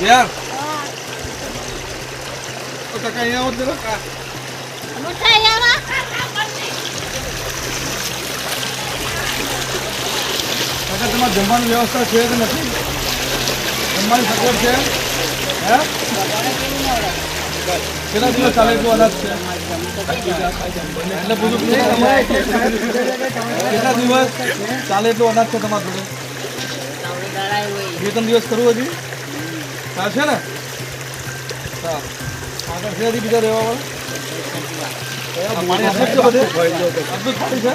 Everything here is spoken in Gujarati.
યાર તો કાકા અહીંયા આવો જરા કાકા તમારે જમવાની વ્યવસ્થા છે કે નથી જમવાની સગવડ છે હે કેટલા દિવસ ચાલે એટલું અનાજ છે એટલે પૂછું કેટલા દિવસ ચાલે એટલું અનાજ છે તમારા જોડે 2-3 દિવસ કરવું હજી ચાલશે ને હા આગળ છે હજી બીજા રહેવા વાળા પાણી અદભુત છે બધે અદભુત પાણી છે